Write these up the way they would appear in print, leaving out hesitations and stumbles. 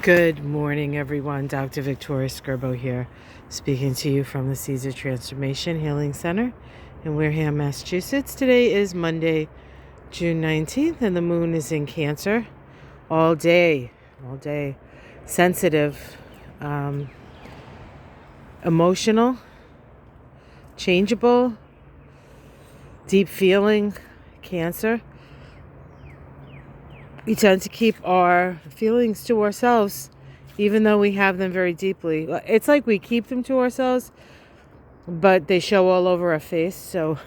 Good morning, everyone. Dr. Victoria Skirbo here, speaking to you from the Seeds of Transformation Healing Center in Wareham, Massachusetts. Today is Monday, June 19th, and the moon is in Cancer all day. Sensitive, emotional, changeable, deep feeling, Cancer. We tend to keep our feelings to ourselves, even though we have them very deeply. It's like we keep them to ourselves, but they show all over our face. So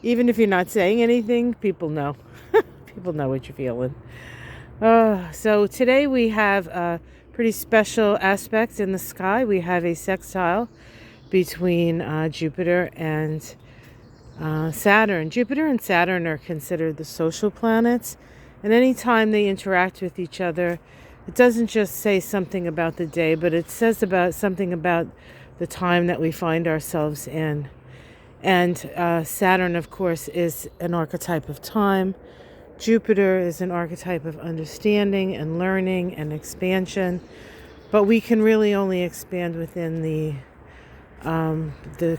even if you're not saying anything, people know. People know what you're feeling. So today we have pretty special aspects in the sky. We have a sextile between Jupiter and Saturn. Jupiter and Saturn are considered the social planets. And anytime they interact with each other, it doesn't just say something about the day, but it says something about the time that we find ourselves in. And Saturn, of course, is an archetype of time. Jupiter is an archetype of understanding and learning and expansion. But we can really only expand within the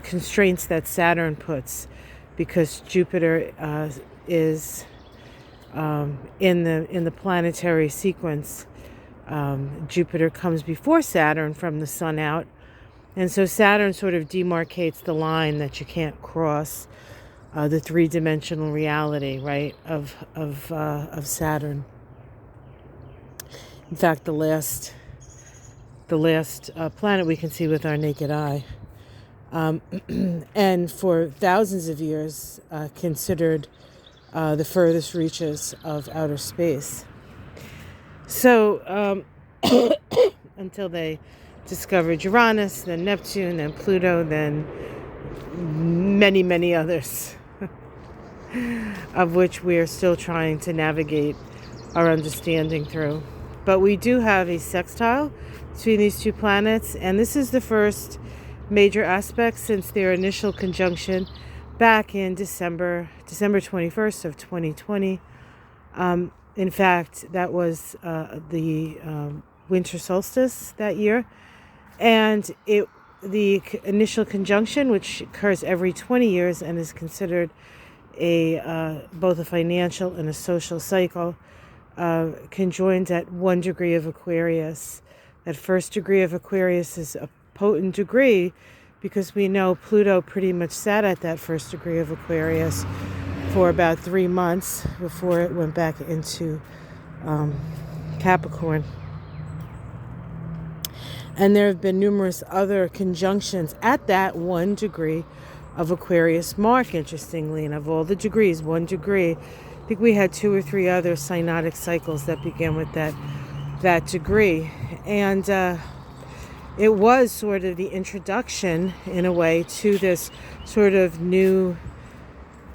constraints that Saturn puts, because Jupiter is in the planetary sequence. Jupiter comes before Saturn from the sun out, and so Saturn sort of demarcates the line that you can't cross, the three-dimensional reality, right, of Saturn. In fact, the last planet we can see with our naked eye, and for thousands of years considered the furthest reaches of outer space. So until they discovered Uranus, then Neptune, then Pluto, then many, many others, of which we are still trying to navigate our understanding through. But we do have a sextile between these two planets, and this is the first major aspect since their initial conjunction back in December 21st of 2020. In fact, that was the winter solstice that year. And the initial conjunction, which occurs every 20 years and is considered both a financial and a social cycle, conjoins at 1 degree of Aquarius. That first degree of Aquarius is a potent degree, because we know Pluto pretty much sat at that first degree of Aquarius for about 3 months before it went back into Capricorn. And there have been numerous other conjunctions at that 1 degree of Aquarius mark, interestingly. And of all the degrees, 1 degree, I think we had 2 or 3 other synodic cycles that began with that degree. And it was sort of the introduction, in a way, to this sort of new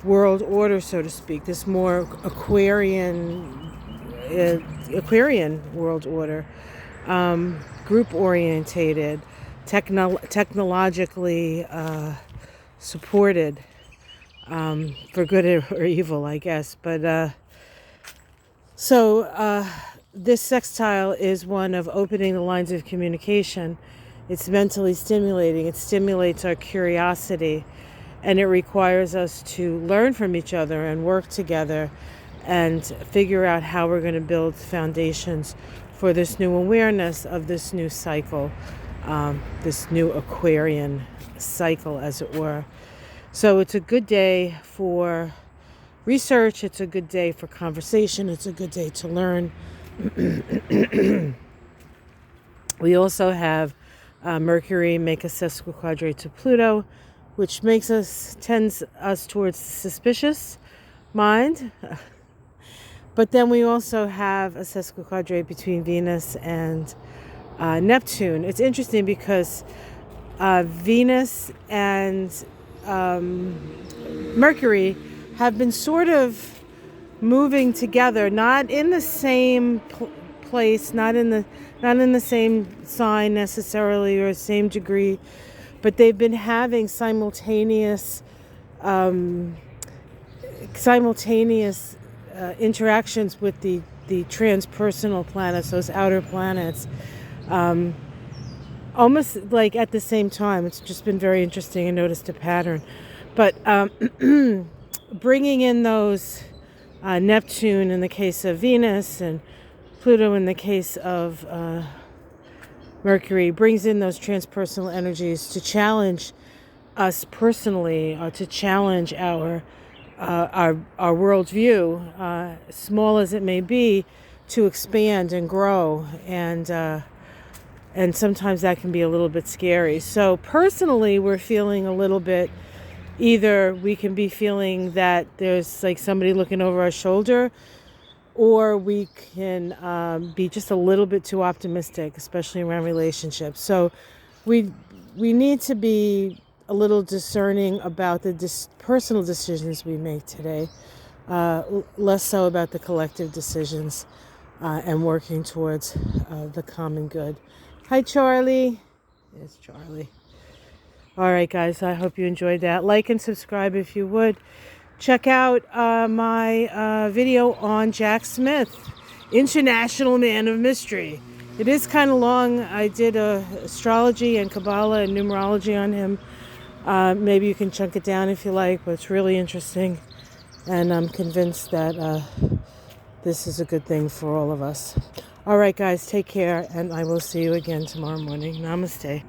world order, so to speak, this more Aquarian world order, group-orientated, technologically supported, for good or evil, I guess. But this sextile is one of opening the lines of communication. It's mentally stimulating. It stimulates our curiosity, and it requires us to learn from each other and work together and figure out how we're going to build foundations for this new awareness of this new cycle, this new Aquarian cycle, as it were. So it's a good day for research. It's a good day for conversation. It's a good day to learn. We also have Mercury make a sesquiquadrate to Pluto, which tends us towards the suspicious mind. But then we also have a sesquiquadrate between Venus and Neptune. It's interesting because Venus and Mercury have been sort of moving together, not in the same place, not in the same sign necessarily or same degree, but they've been having simultaneous interactions with the the transpersonal planets, those outer planets, almost like at the same time. It's just been very interesting. I noticed a pattern. But bringing in those Neptune in the case of Venus and Pluto in the case of Mercury brings in those transpersonal energies to challenge us personally, or to challenge our worldview, small as it may be, to expand and grow, and sometimes that can be a little bit scary. So personally, we're feeling a little bit. Either we can be feeling that there's like somebody looking over our shoulder, or we can be just a little bit too optimistic, especially around relationships. So we need to be a little discerning about the personal decisions we make today, less so about the collective decisions, and working towards the common good. Hi, Charlie. It's Charlie. All right, guys, I hope you enjoyed that. Like and subscribe if you would. Check out my video on Jack Smith, International Man of Mystery. It is kind of long. I did astrology and Kabbalah and numerology on him. Maybe you can chunk it down if you like, but it's really interesting. And I'm convinced that this is a good thing for all of us. All right, guys, take care, and I will see you again tomorrow morning. Namaste.